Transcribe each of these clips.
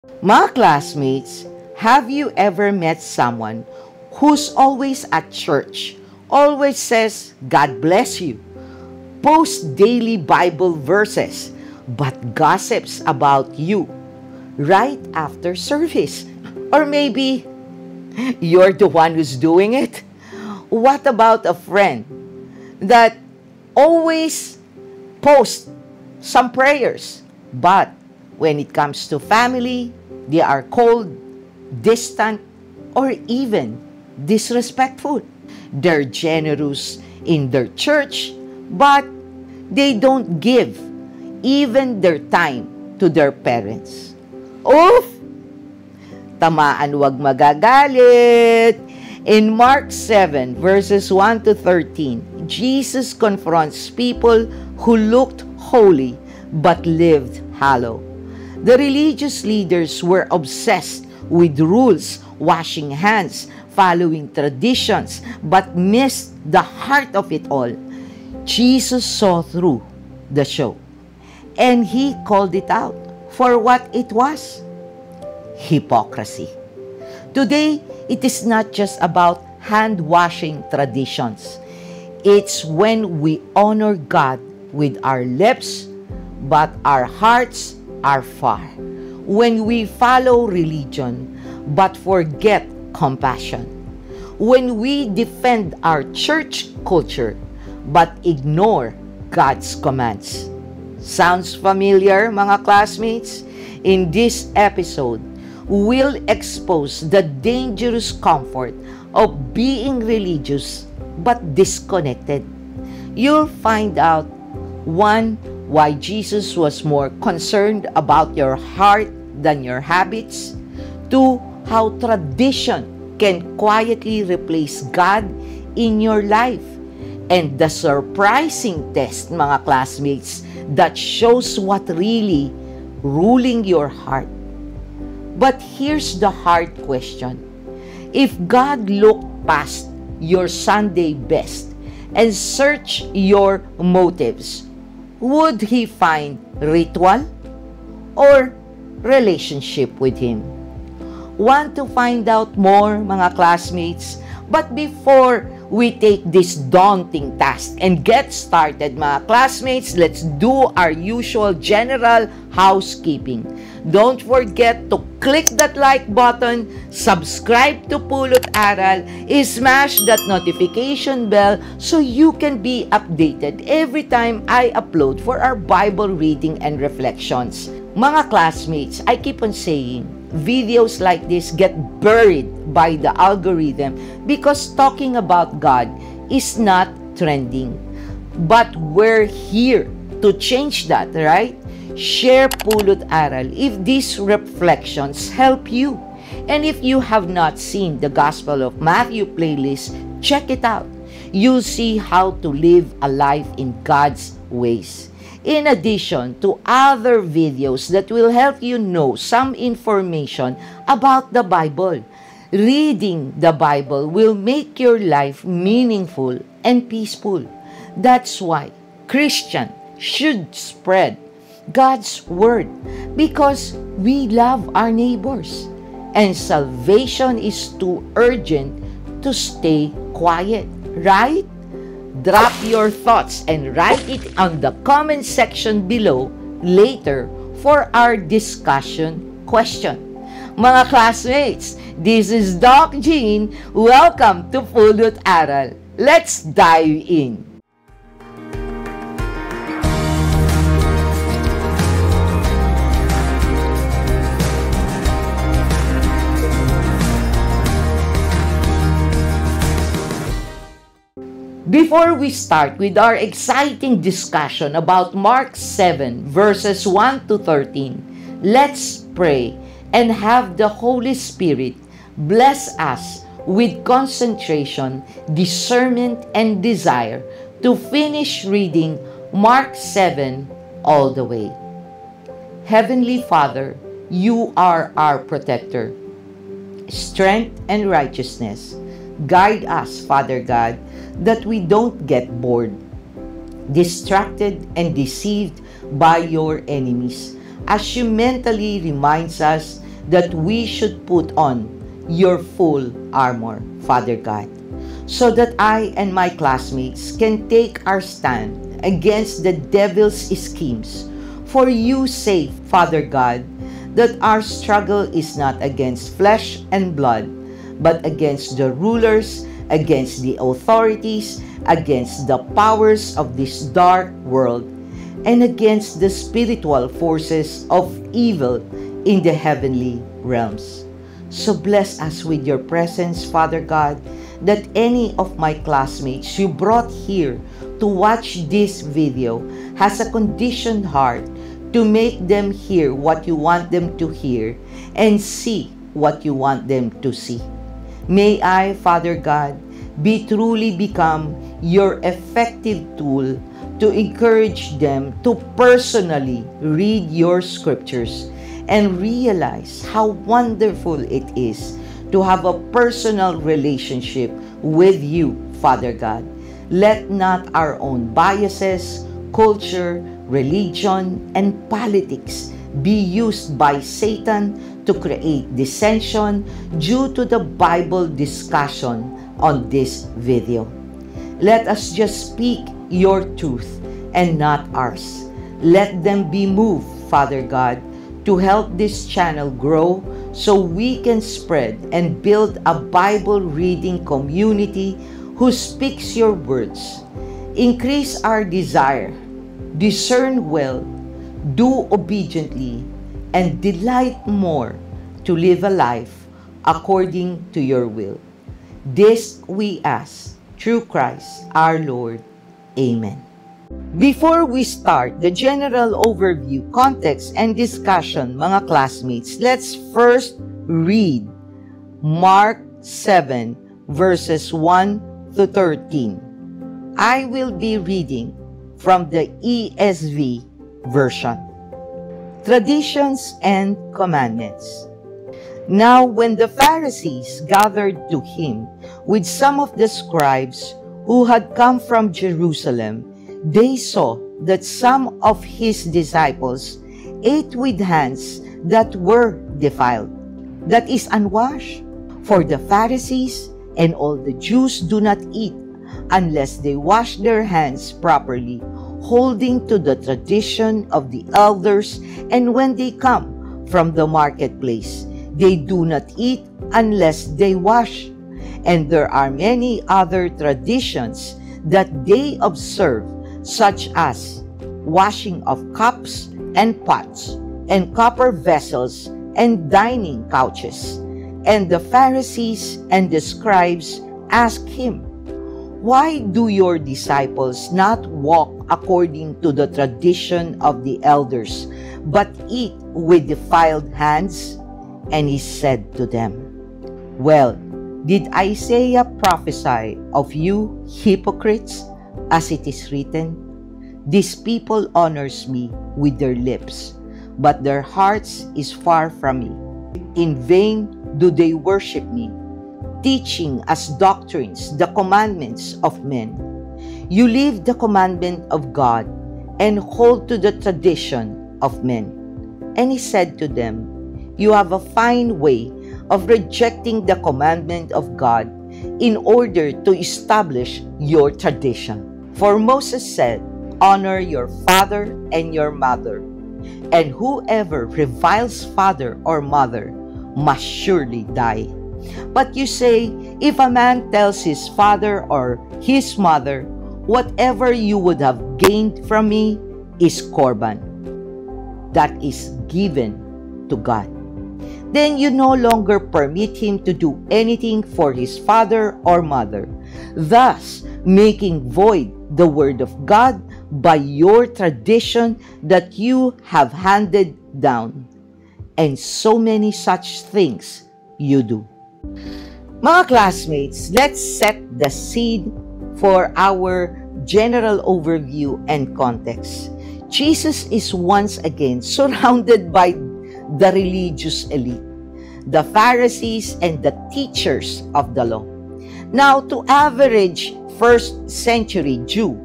Mga classmates, have you ever met someone who's always at church, always says, God bless you, posts daily Bible verses, but gossips about you right after service? Or maybe you're the one who's doing it? What about a friend that always posts some prayers, but when it comes to family, they are cold, distant, or even disrespectful? They're generous in their church, but they don't give even their time to their parents. Oof! Tamaan, wag magagalit. In Mark 7, verses 1 to 13, Jesus confronts people who looked holy but lived hollow. The religious leaders were obsessed with rules, washing hands, following traditions, but missed the heart of it all. Jesus saw through the show, and he called it out for what it was: hypocrisy. Today, it is not just about hand-washing traditions. It's when we honor God with our lips, but our hearts are far. When we follow religion, but forget compassion. When we defend our church culture, but ignore God's commands. Sounds familiar, mga classmates? In this episode, we'll expose the dangerous comfort of being religious but disconnected. You'll find out, one, why Jesus was more concerned about your heart than your habits. Two, how tradition can quietly replace God in your life. And the surprising test, mga classmates, that shows what really ruling your heart. But here's the hard question. If God looked past your Sunday best and searched your motives, would He find ritual or relationship with Him? Want to find out more, mga classmates? But before we take this daunting task and get started, mga classmates, let's do our usual general housekeeping. Don't forget to click that like button, subscribe to Pulot Aral, smash that notification bell so you can be updated every time I upload for our Bible reading and reflections. Mga classmates, I keep on saying, videos like this get buried by the algorithm because talking about God is not trending. But we're here to change that, right? Share Pulot Aral if these reflections help you. And if you have not seen the Gospel of Matthew playlist, check it out. You'll see how to live a life in God's ways. In addition to other videos that will help you know some information about the Bible. Reading the Bible will make your life meaningful and peaceful. That's why Christians should spread God's Word because we love our neighbors. And salvation is too urgent to stay quiet, right? Drop your thoughts and write it on the comment section below later for our discussion question. Mga classmates, this is Doc Jean. Welcome to Pulot Aral. Let's dive in. Before we start with our exciting discussion about Mark 7 verses 1 to 13, let's pray and have the Holy Spirit bless us with concentration, discernment, and desire to finish reading Mark 7 all the way. Heavenly Father, you are our protector, strength, and righteousness. Guide us, Father God, that we don't get bored, distracted, and deceived by your enemies, as you mentally reminds us that we should put on your full armor, Father God, so that I and my classmates can take our stand against the devil's schemes. For you say, Father God, that our struggle is not against flesh and blood, but against the rulers, against the authorities, against the powers of this dark world, and against the spiritual forces of evil in the heavenly realms. So bless us with your presence, Father God, that any of my classmates you brought here to watch this video has a conditioned heart to make them hear what you want them to hear and see what you want them to see. May I, Father God, truly become your effective tool to encourage them to personally read your scriptures and realize how wonderful it is to have a personal relationship with you, Father God. Let not our own biases, culture, religion, and politics be used by Satan to create dissension due to the Bible discussion on this video. Let us just speak your truth and not ours. Let them be moved, Father God, to help this channel grow so we can spread and build a Bible reading community who speaks your words. Increase our desire, discern well, do obediently, and delight more to live a life according to your will. This we ask through Christ our Lord. Amen. Before we start the general overview, context, and discussion, mga classmates, let's first read Mark 7, verses 1 to 13. I will be reading from the ESV version. Traditions and commandments. Now when the Pharisees gathered to him with some of the scribes who had come from Jerusalem, they saw that some of his disciples ate with hands that were defiled, that is, unwashed. For the Pharisees and all the Jews do not eat unless they wash their hands properly, holding to the tradition of the elders. And when they come from the marketplace, they do not eat unless they wash. And there are many other traditions that they observe, such as washing of cups and pots, and copper vessels, and dining couches. And the Pharisees and the scribes asked him, why do your disciples not walk according to the tradition of the elders, but eat with defiled hands? And he said to them, well, did Isaiah prophesy of you hypocrites, as it is written, these people honors me with their lips, but their hearts is far from me. In vain do they worship me, teaching as doctrines the commandments of men. You leave the commandment of God and hold to the tradition of men. And he said to them, you have a fine way of rejecting the commandment of God in order to establish your tradition. For Moses said, honor your father and your mother, and whoever reviles father or mother must surely die. But you say, if a man tells his father or his mother, whatever you would have gained from me is korban, that is given to God, then you no longer permit him to do anything for his father or mother, thus making void the word of God by your tradition that you have handed down. And so many such things you do. Mga classmates, let's set the scene for our general overview and context. Jesus is once again surrounded by the religious elite, the Pharisees and the teachers of the law. Now, to average first century Jew,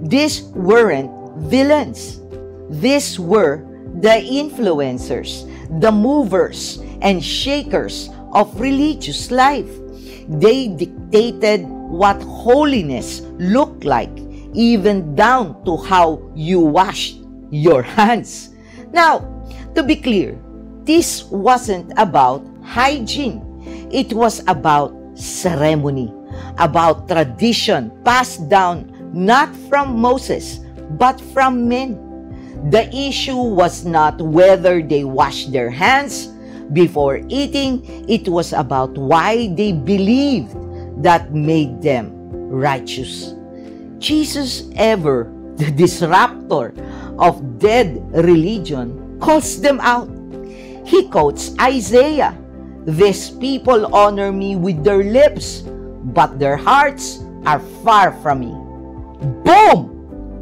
these weren't villains. These were the influencers, the movers, and shakers of religious life. They dictated what holiness looked like, even down to how you washed your hands. Now, to be clear, this wasn't about hygiene. It was about ceremony, about tradition passed down not from Moses, but from men. The issue was not whether they washed their hands before eating. It was about why they believed that made them righteous. Jesus, ever the disruptor of dead religion, calls them out. He quotes Isaiah, "These people honor me with their lips, but their hearts are far from me." Boom!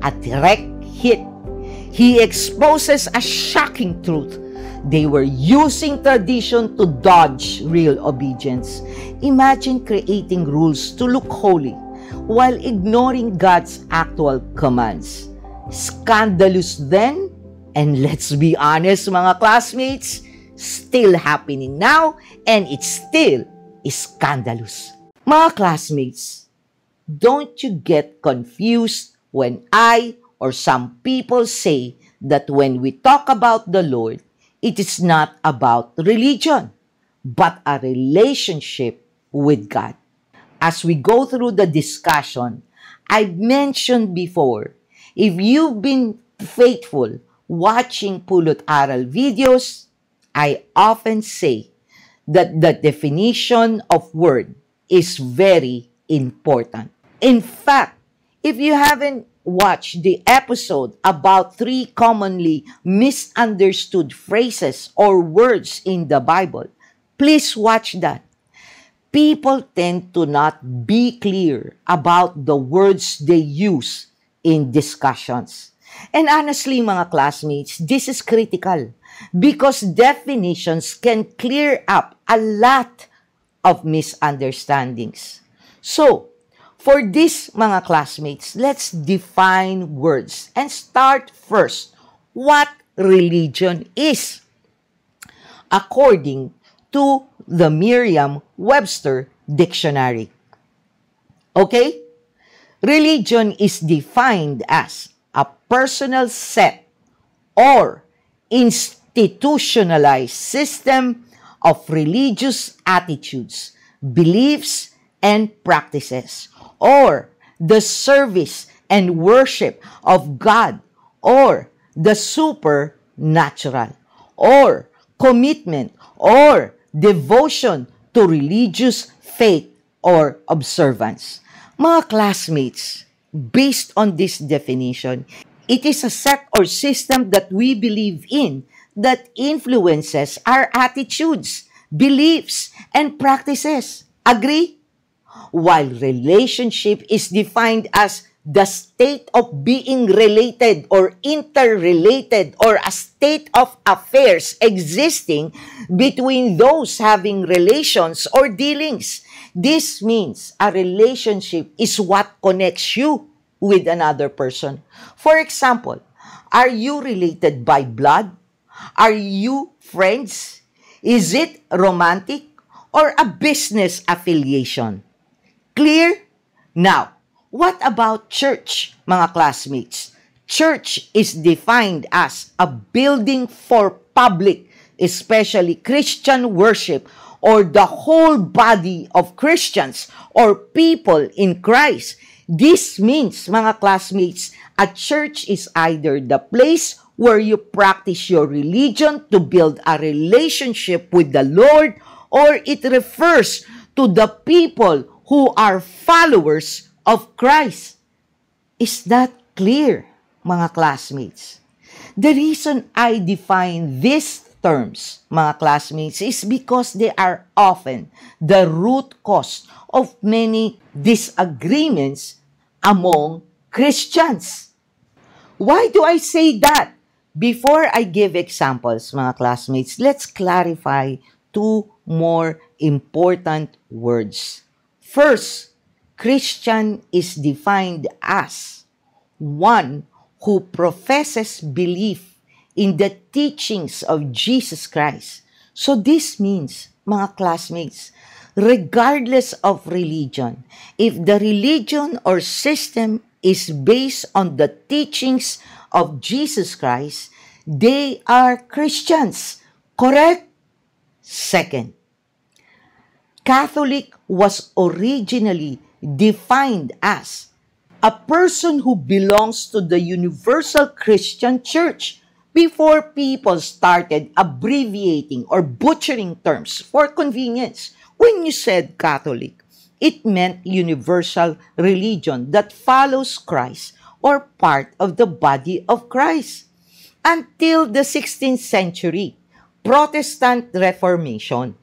A direct hit. He exposes a shocking truth. They were using tradition to dodge real obedience. Imagine creating rules to look holy while ignoring God's actual commands. Scandalous then, and let's be honest mga classmates, still happening now, and it still is scandalous. Mga classmates, don't you get confused when I or some people say that when we talk about the Lord, it is not about religion, but a relationship with God. As we go through the discussion, I've mentioned before, if you've been faithful watching Pulot Aral videos, I often say that the definition of word is very important. In fact, if you haven't watched the episode about 3 commonly misunderstood phrases or words in the Bible, please watch that. People tend to not be clear about the words they use in discussions. And honestly, mga classmates, this is critical because definitions can clear up a lot of misunderstandings. So, for this, mga classmates, let's define words and start first what religion is. According to the Merriam-Webster Dictionary. Okay? Religion is defined as a personal set or institutionalized system of religious attitudes, beliefs, and practices, or the service and worship of God, or the supernatural, or commitment or devotion to religious faith or observance. Mga classmates, based on this definition, it is a set or system that we believe in that influences our attitudes, beliefs, and practices. Agree? While relationship is defined as the state of being related or interrelated or a state of affairs existing between those having relations or dealings. This means a relationship is what connects you with another person. For example, are you related by blood? Are you friends? Is it romantic or a business affiliation? Clear? Now, what about church, mga classmates? Church is defined as a building for public, especially Christian worship, or the whole body of Christians or people in Christ. This means, mga classmates, a church is either the place where you practice your religion to build a relationship with the Lord, or it refers to the people who are followers of Christ. Is that clear, mga classmates? The reason I define these terms, mga classmates, is because they are often the root cause of many disagreements among Christians. Why do I say that? Before I give examples, mga classmates, let's clarify 2 more important words. First, Christian is defined as one who professes belief in the teachings of Jesus Christ So this means, mga classmates, regardless of religion, if the religion or system is based on the teachings of Jesus Christ, they are Christians. Correct? Second, Catholic was originally defined as a person who belongs to the Universal Christian Church before people started abbreviating or butchering terms for convenience. When you said Catholic, it meant universal religion that follows Christ or part of the body of Christ. Until the 16th century, Protestant Reformation,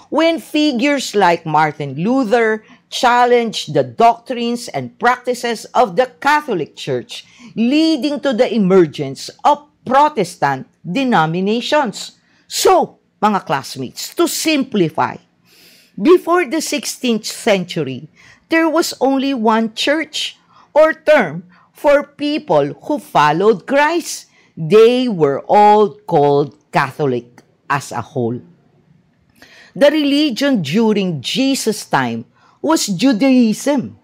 when figures like Martin Luther challenged the doctrines and practices of the Catholic Church, leading to the emergence of Protestant denominations. So, mga classmates, to simplify, before the 16th century, there was only one church or term for people who followed Christ. They were all called Catholic as a whole. The religion during Jesus' time was Judaism,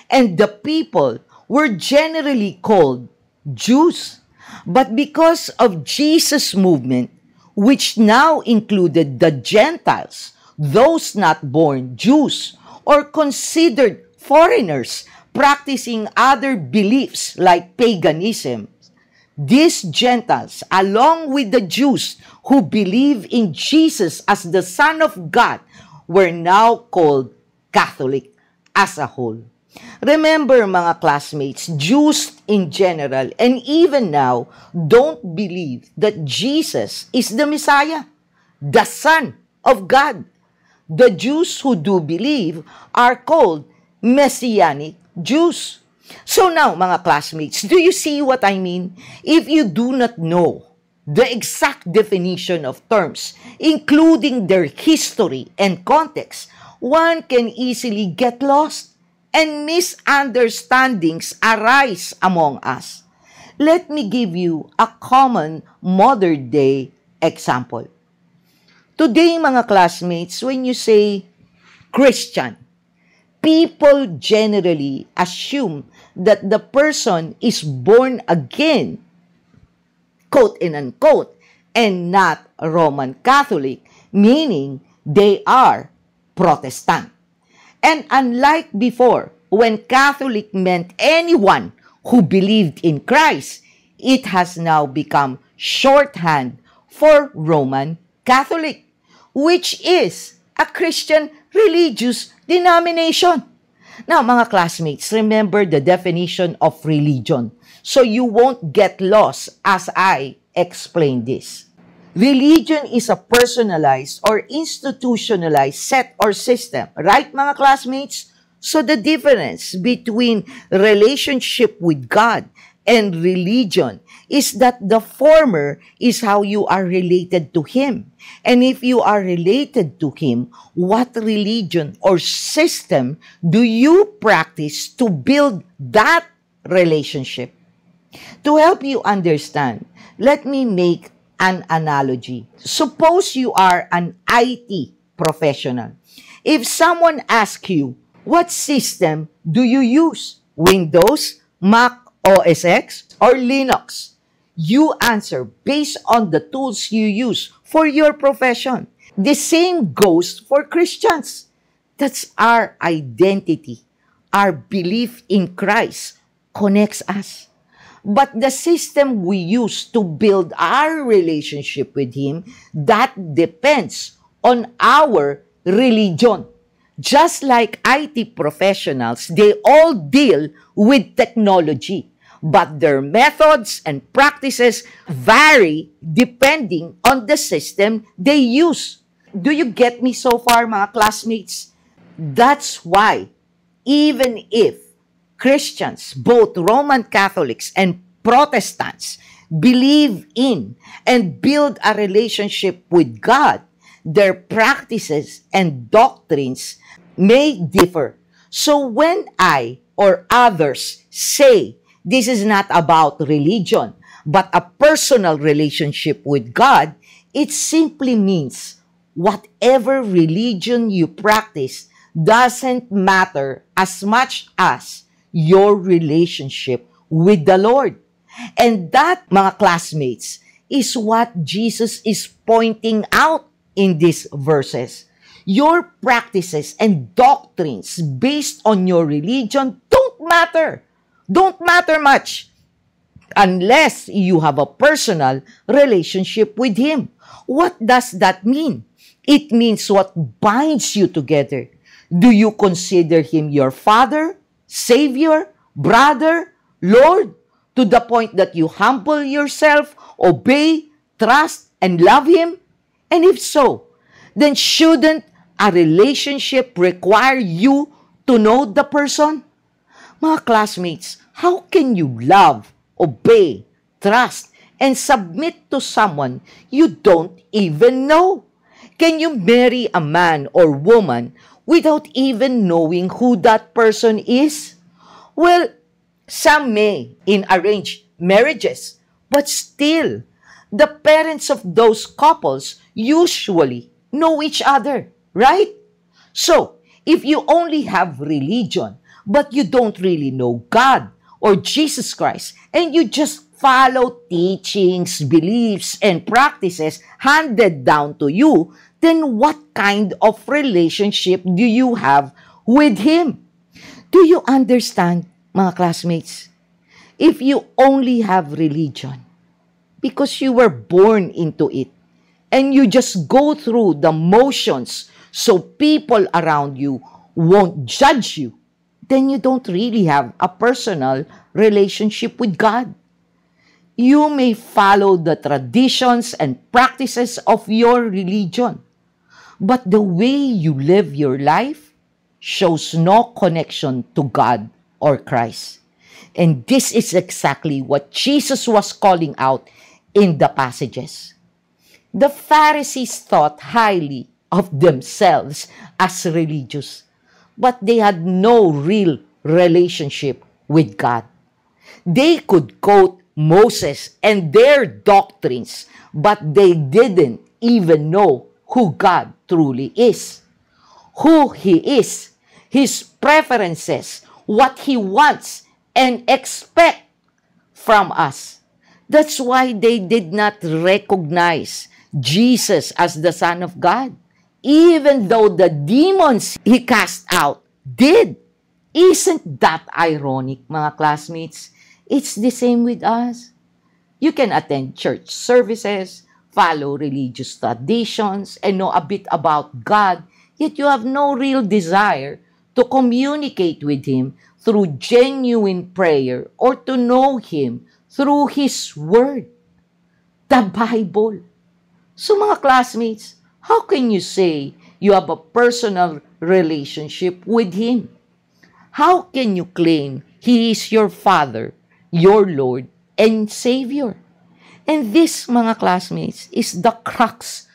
and the people were generally called Jews. But because of Jesus' movement, which now included the Gentiles, those not born Jews, or considered foreigners practicing other beliefs like paganism, these Gentiles, along with the Jews who believe in Jesus as the Son of God, were now called Catholic as a whole. Remember, mga classmates, Jews in general and even now don't believe that Jesus is the Messiah, the Son of God. The Jews who do believe are called Messianic Jews. So now, mga classmates, do you see what I mean? If you do not know the exact definition of terms, including their history and context, one can easily get lost and misunderstandings arise among us. Let me give you a common modern-day example. Today, mga classmates, when you say Christian, people generally assume that the person is born again, quote and unquote, and not Roman Catholic, meaning they are Protestant. And unlike before, when Catholic meant anyone who believed in Christ, it has now become shorthand for Roman Catholic, which is a Christian religious denomination. Now, mga classmates, remember the definition of religion so you won't get lost as I explain this. Religion is a personalized or institutionalized set or system. Right, mga classmates? So the difference between relationship with God and religion is that the former is how you are related to Him. And if you are related to Him, what religion or system do you practice to build that relationship? To help you understand, let me make an analogy. Suppose you are an IT professional. If someone asks you, what system do you use? Windows, Mac OS X, or Linux? You answer based on the tools you use for your profession. The same goes for Christians. That's our identity. Our belief in Christ connects us. But the system we use to build our relationship with Him, that depends on our religion. Just like IT professionals, they all deal with technology, but their methods and practices vary depending on the system they use. Do you get me so far, mga classmates? That's why, even if Christians, both Roman Catholics and Protestants, believe in and build a relationship with God, their practices and doctrines may differ. So when I or others say this is not about religion, but a personal relationship with God, it simply means whatever religion you practice doesn't matter as much as your relationship with the Lord. And that, mga classmates, is what Jesus is pointing out in these verses. Your practices and doctrines based on your religion don't matter. Don't matter much unless you have a personal relationship with Him. What does that mean? It means what binds you together. Do you consider Him your Father, Savior, brother, Lord, to the point that you humble yourself, obey, trust, and love Him? And if so, then shouldn't a relationship require you to know the person? Mga classmates, how can you love, obey, trust, and submit to someone you don't even know? Can you marry a man or woman without even knowing who that person is? Well, some may in arranged marriages, but still, the parents of those couples usually know each other, right? So, if you only have religion, but you don't really know God or Jesus Christ, and you just follow teachings, beliefs, and practices handed down to you, then what kind of relationship do you have with Him? Do you understand, mga classmates? If you only have religion because you were born into it and you just go through the motions so people around you won't judge you, then you don't really have a personal relationship with God. You may follow the traditions and practices of your religion, but the way you live your life shows no connection to God or Christ. And this is exactly what Jesus was calling out in the passages. The Pharisees thought highly of themselves as religious, but they had no real relationship with God. They could quote Moses and their doctrines, but they didn't even know who God truly is, who He is, His preferences, what He wants and expects from us. That's why they did not recognize Jesus as the Son of God, even though the demons He cast out did. Isn't that ironic, mga classmates? It's the same with us. You can attend church services, follow religious traditions, and know a bit about God, yet you have no real desire to communicate with Him through genuine prayer or to know Him through His Word, the Bible. So mga classmates, how can you say you have a personal relationship with Him? How can you claim He is your Father, your Lord, and Savior? And this, mga classmates, is the crux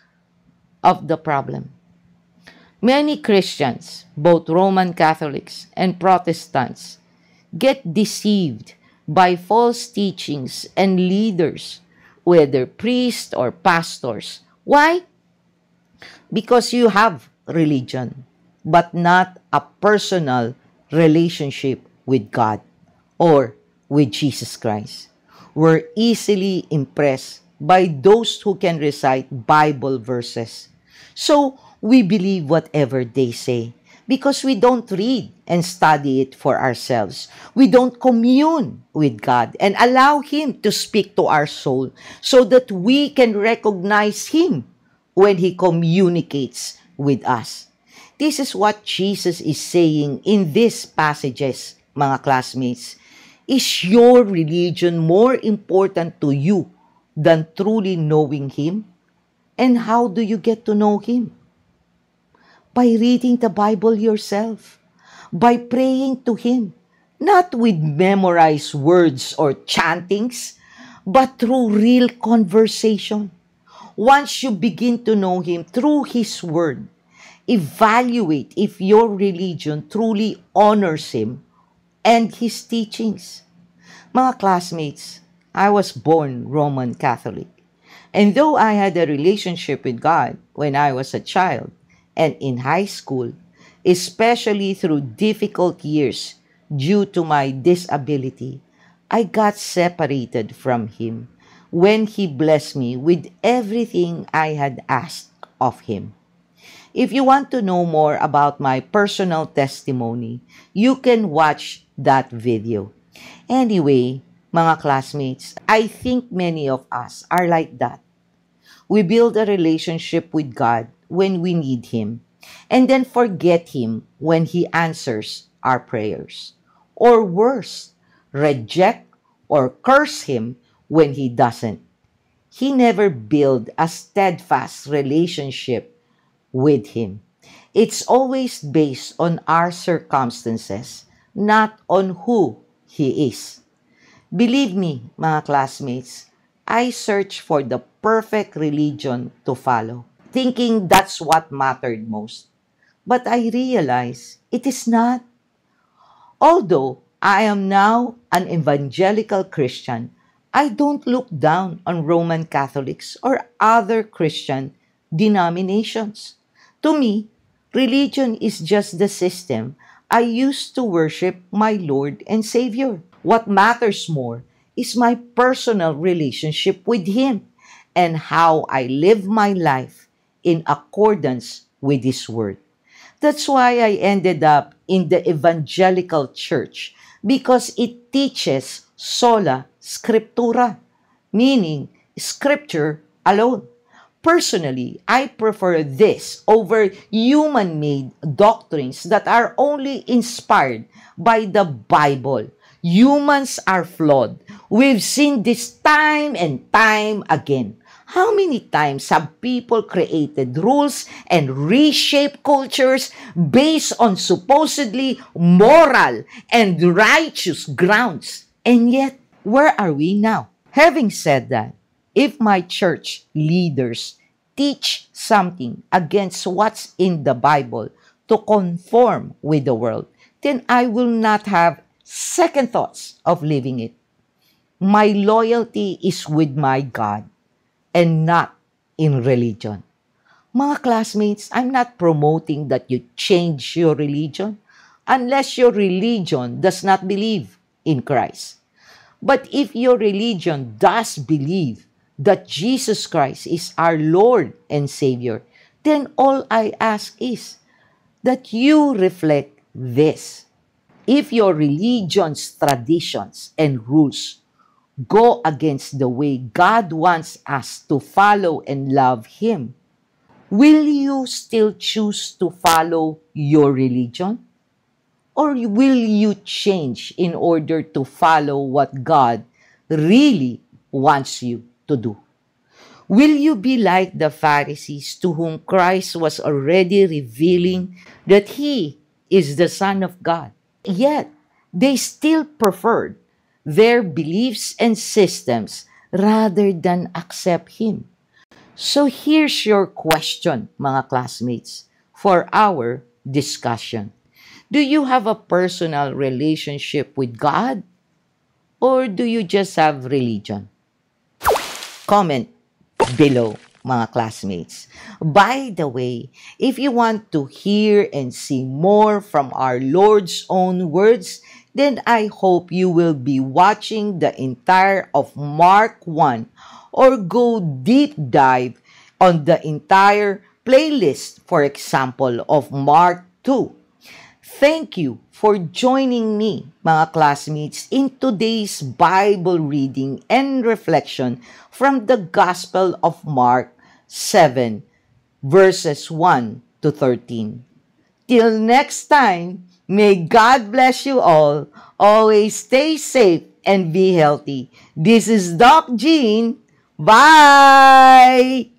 of the problem. Many Christians, both Roman Catholics and Protestants, get deceived by false teachings and leaders, whether priests or pastors. Why? Because you have religion, but not a personal relationship with God or with Jesus Christ. We're easily impressed by those who can recite Bible verses. So, we believe whatever they say because we don't read and study it for ourselves. We don't commune with God and allow Him to speak to our soul so that we can recognize Him when He communicates with us. This is what Jesus is saying in these passages, mga classmates. Is your religion more important to you than truly knowing Him? And how do you get to know Him? By reading the Bible yourself, by praying to Him, not with memorized words or chantings, but through real conversation. Once you begin to know Him through His Word, evaluate if your religion truly honors Him and His teachings. Mga classmates, I was born Roman Catholic. And though I had a relationship with God when I was a child and in high school, especially through difficult years due to my disability, I got separated from Him when He blessed me with everything I had asked of Him. If you want to know more about my personal testimony, you can watch that video. Anyway, mga classmates, I think many of us are like that. We build a relationship with God when we need Him, and then forget Him when He answers our prayers. Or worse, reject or curse Him when He doesn't. He never built a steadfast relationship with Him. It's always based on our circumstances, not on who He is. Believe me, mga classmates, I searched for the perfect religion to follow, thinking that's what mattered most. But I realized it is not. Although I am now an evangelical Christian, I don't look down on Roman Catholics or other Christian denominations. To me, religion is just the system I use to worship my Lord and Savior. What matters more is my personal relationship with Him and how I live my life in accordance with His Word. That's why I ended up in the evangelical church because it teaches sola scriptura, meaning scripture alone. Personally, I prefer this over human-made doctrines that are only inspired by the Bible. Humans are flawed. We've seen this time and time again. How many times have people created rules and reshaped cultures based on supposedly moral and righteous grounds? And yet, where are we now? Having said that, if my church leaders teach something against what's in the Bible to conform with the world, then I will not have second thoughts of living it. My loyalty is with my God and not in religion. Mga classmates, I'm not promoting that you change your religion unless your religion does not believe in Christ. But if your religion does believe that Jesus Christ is our Lord and Savior, then all I ask is that you reflect this. If your religion's traditions and rules go against the way God wants us to follow and love Him, will you still choose to follow your religion? Or will you change in order to follow what God really wants you to do? Will you be like the Pharisees to whom Christ was already revealing that He is the Son of God? Yet, they still preferred their beliefs and systems rather than accept Him. So here's your question, mga classmates, for our discussion. Do you have a personal relationship with God? Or do you just have religion? Comment below, mga classmates. By the way, if you want to hear and see more from our Lord's own words, then I hope you will be watching the entire of Mark 1 or go deep dive on the entire playlist, for example, of Mark 2. Thank you for joining me, mga classmates, in today's Bible reading and reflection from the Gospel of Mark 7, verses 1 to 13. Till next time, may God bless you all. Always stay safe and be healthy. This is Doc Jean. Bye!